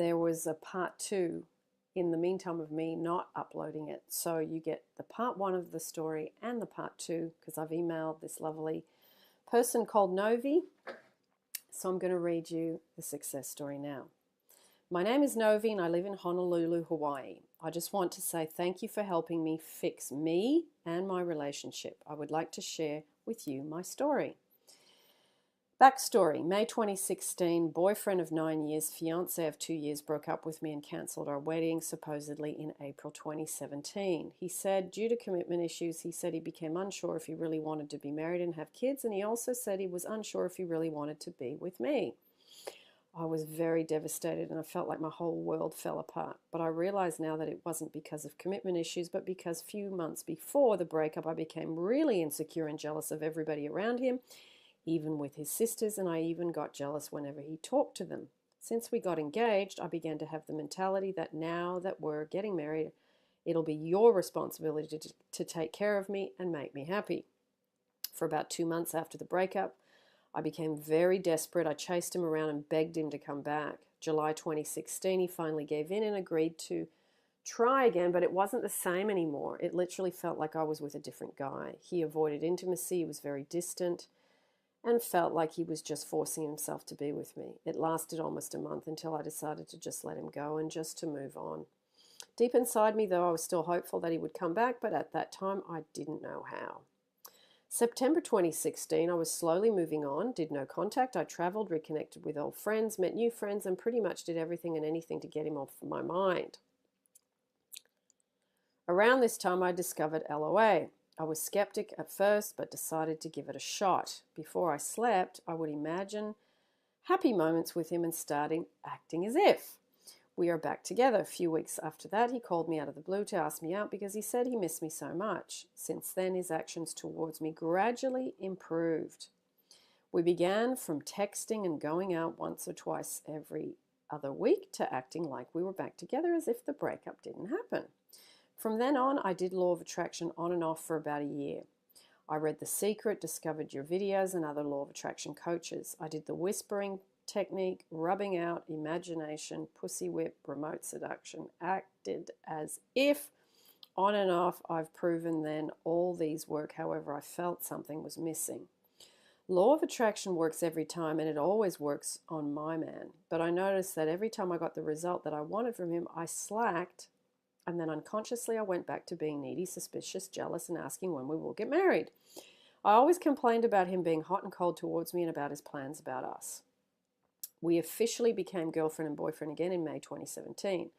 there was a part 2 in the meantime of me not uploading it. So you get the part 1 of the story and the part 2 because I've emailed this lovely person called Novi. So I'm going to read you the success story now. My name is Novi and I live in Honolulu, Hawaii. I just want to say thank you for helping me fix me and my relationship. I would like to share with you my story. Backstory: May 2016, boyfriend of 9 years, fiance of 2 years, broke up with me and cancelled our wedding, supposedly in April 2017. He said due to commitment issues, he said he became unsure if he really wanted to be married and have kids, and he also said he was unsure if he really wanted to be with me. I was very devastated and I felt like my whole world fell apart. But I realize now that it wasn't because of commitment issues, but because a few months before the breakup, I became really insecure and jealous of everybody around him, even with his sisters, and I even got jealous whenever he talked to them. Since we got engaged, I began to have the mentality that now that we're getting married, it'll be your responsibility to take care of me and make me happy. For about 2 months after the breakup, I became very desperate. I chased him around and begged him to come back. July 2016, he finally gave in and agreed to try again, but it wasn't the same anymore. It literally felt like I was with a different guy. He avoided intimacy, he was very distant, and felt like he was just forcing himself to be with me. It lasted almost a month until I decided to just let him go and just to move on. Deep inside me, though, I was still hopeful that he would come back, but at that time, I didn't know how. September 2016, I was slowly moving on, did no contact. I traveled, reconnected with old friends, met new friends, and pretty much did everything and anything to get him off my mind. Around this time, I discovered LOA. I was skeptic at first, but decided to give it a shot. Before I slept, I would imagine happy moments with him and starting acting as if. We are back together. A few weeks after that, he called me out of the blue to ask me out because he said he missed me so much. Since then, his actions towards me gradually improved. We began from texting and going out once or twice every other week to acting like we were back together as if the breakup didn't happen. From then on, I did law of attraction on and off for about a year. I read The Secret, discovered your videos and other law of attraction coaches. I did the whispering technique, rubbing out, imagination, pussy whip, remote seduction, acted as if, on and off. I've proven then all these work. However, I felt something was missing. Law of attraction works every time, and it always works on my man. But I noticed that every time I got the result that I wanted from him, I slacked, and then unconsciously I went back to being needy, suspicious, jealous, and asking when we will get married. I always complained about him being hot and cold towards me and about his plans about us. We officially became girlfriend and boyfriend again in May 2017.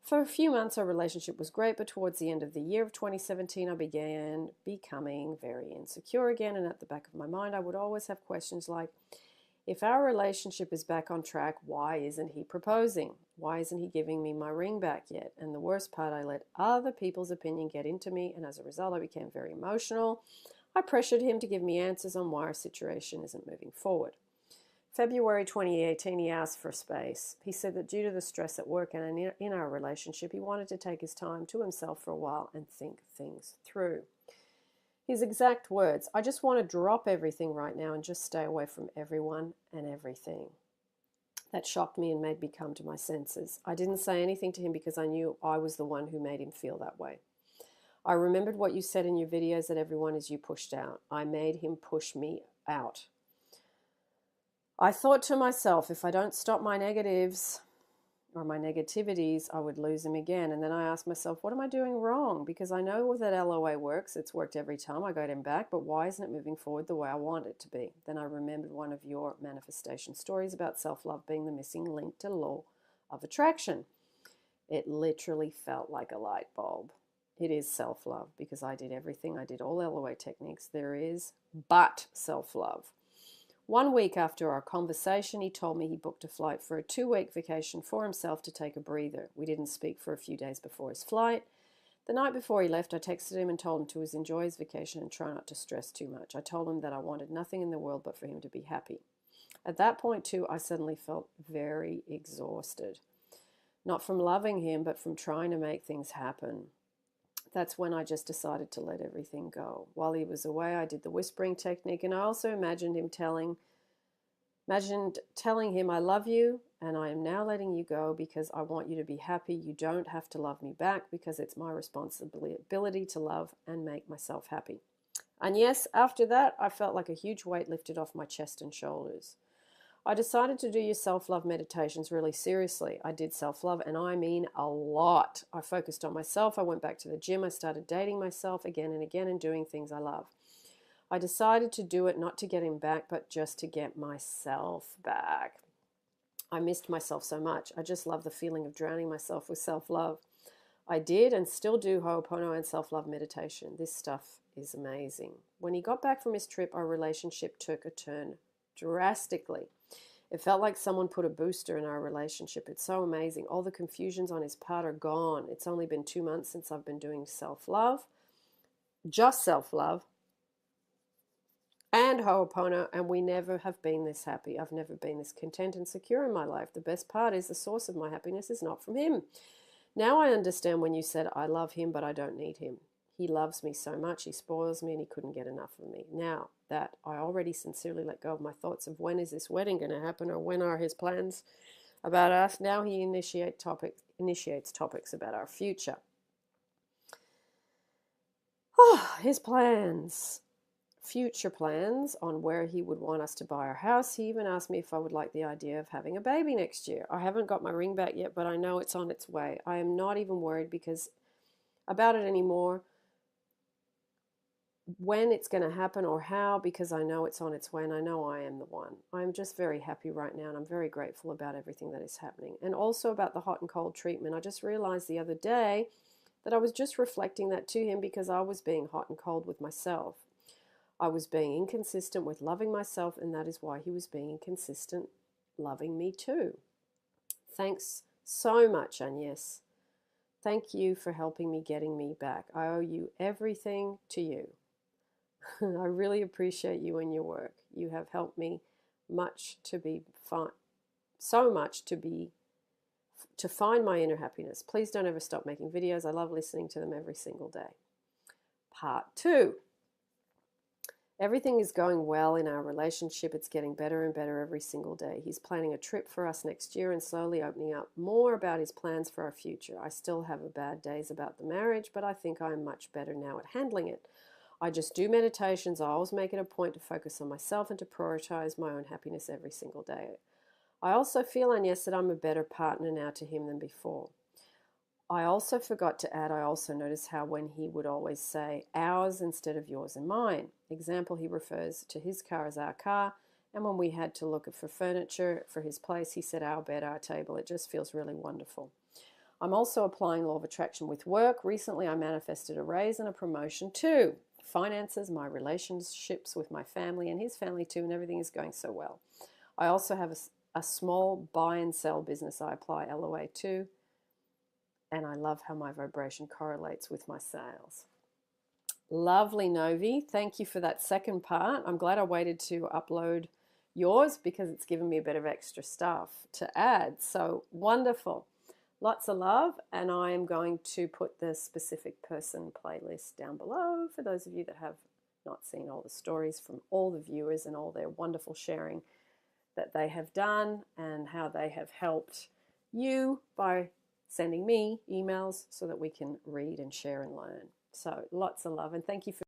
For a few months, our relationship was great, but towards the end of the year of 2017, I began becoming very insecure again, and at the back of my mind, I would always have questions like, if our relationship is back on track, why isn't he proposing? Why isn't he giving me my ring back yet? And the worst part, I let other people's opinion get into me, and as a result, I became very emotional. I pressured him to give me answers on why our situation isn't moving forward. February 2018, he asked for space. He said that due to the stress at work and in our relationship, he wanted to take his time to himself for a while and think things through. His exact words, I just want to drop everything right now and just stay away from everyone and everything. That shocked me and made me come to my senses. I didn't say anything to him because I knew I was the one who made him feel that way. I remembered what you said in your videos that everyone is you pushed out. I made him push me out. I thought to myself, if I don't stop my negatives or my negativities, I would lose him again. And then I asked myself, what am I doing wrong? Because I know that LOA works. It's worked every time I got him back, but why isn't it moving forward the way I want it to be? Then I remembered one of your manifestation stories about self-love being the missing link to law of attraction. It literally felt like a light bulb. It is self-love because I did everything. I did all LOA techniques there is, but self-love. 1 week after our conversation, he told me he booked a flight for a 2-week vacation for himself to take a breather. We didn't speak for a few days before his flight. The night before he left, I texted him and told him to enjoy his vacation and try not to stress too much. I told him that I wanted nothing in the world but for him to be happy. At that point, too, I suddenly felt very exhausted. Not from loving him, but from trying to make things happen. That's when I just decided to let everything go. While he was away, I did the whispering technique, and I also imagined telling him I love you and I am now letting you go because I want you to be happy. You don't have to love me back because it's my responsibility to love and make myself happy. And yes, after that, I felt like a huge weight lifted off my chest and shoulders. I decided to do your self-love meditations really seriously. I did self-love, and I mean a lot. I focused on myself. I went back to the gym. I started dating myself again and again and doing things I love. I decided to do it not to get him back, but just to get myself back. I missed myself so much. I just love the feeling of drowning myself with self-love. I did and still do Ho'oponopono and self-love meditation. This stuff is amazing. When he got back from his trip, our relationship took a turn drastically. It felt like someone put a booster in our relationship. It's so amazing. All the confusions on his part are gone. It's only been 2 months since I've been doing self-love, just self-love, and Ho'opono, and we never have been this happy. I've never been this content and secure in my life. The best part is the source of my happiness is not from him. Now I understand when you said, I love him, but I don't need him. He loves me so much, he spoils me, and he couldn't get enough of me. Now that I already sincerely let go of my thoughts of when is this wedding going to happen or when are his plans about us, now he initiates topics about our future. His plans. Future plans on where he would want us to buy our house. He even asked me if I would like the idea of having a baby next year. I haven't got my ring back yet, but I know it's on its way. I am not even worried about it anymore, when it's going to happen or how, because I know it's on its way and I know I am the one. I'm just very happy right now, and I'm very grateful about everything that is happening. And also about the hot and cold treatment. I just realized the other day that I was just reflecting that to him because I was being hot and cold with myself. I was being inconsistent with loving myself, and that is why he was being inconsistent loving me too. Thanks so much, Agnes. Thank you for helping me, getting me back. I owe you everything to you. I really appreciate you and your work. You have helped me so much to find my inner happiness. Please don't ever stop making videos. I love listening to them every single day. Part 2. Everything is going well in our relationship. It's getting better and better every single day. He's planning a trip for us next year and slowly opening up more about his plans for our future. I still have bad days about the marriage, but I think I'm much better now at handling it. I just do meditations. I always make it a point to focus on myself and to prioritize my own happiness every single day. I also feel, Agnes, that I'm a better partner now to him than before. I also forgot to add, I also noticed how when he would always say ours instead of yours and mine. Example, he refers to his car as our car, and when we had to look for furniture for his place, he said our bed, our table. It just feels really wonderful. I'm also applying law of attraction with work. Recently, I manifested a raise and a promotion too. Finances, my relationships with my family and his family too, and everything is going so well. I also have a small buy and sell business I apply LOA to, and I love how my vibration correlates with my sales. Lovely, Novi. Thank you for that second part. I'm glad I waited to upload yours because it's given me a bit of extra stuff to add. So wonderful. Lots of love, and I am going to put the specific person playlist down below for those of you that have not seen all the stories from all the viewers and all their wonderful sharing that they have done and how they have helped you by sending me emails so that we can read and share and learn. So lots of love, and thank you for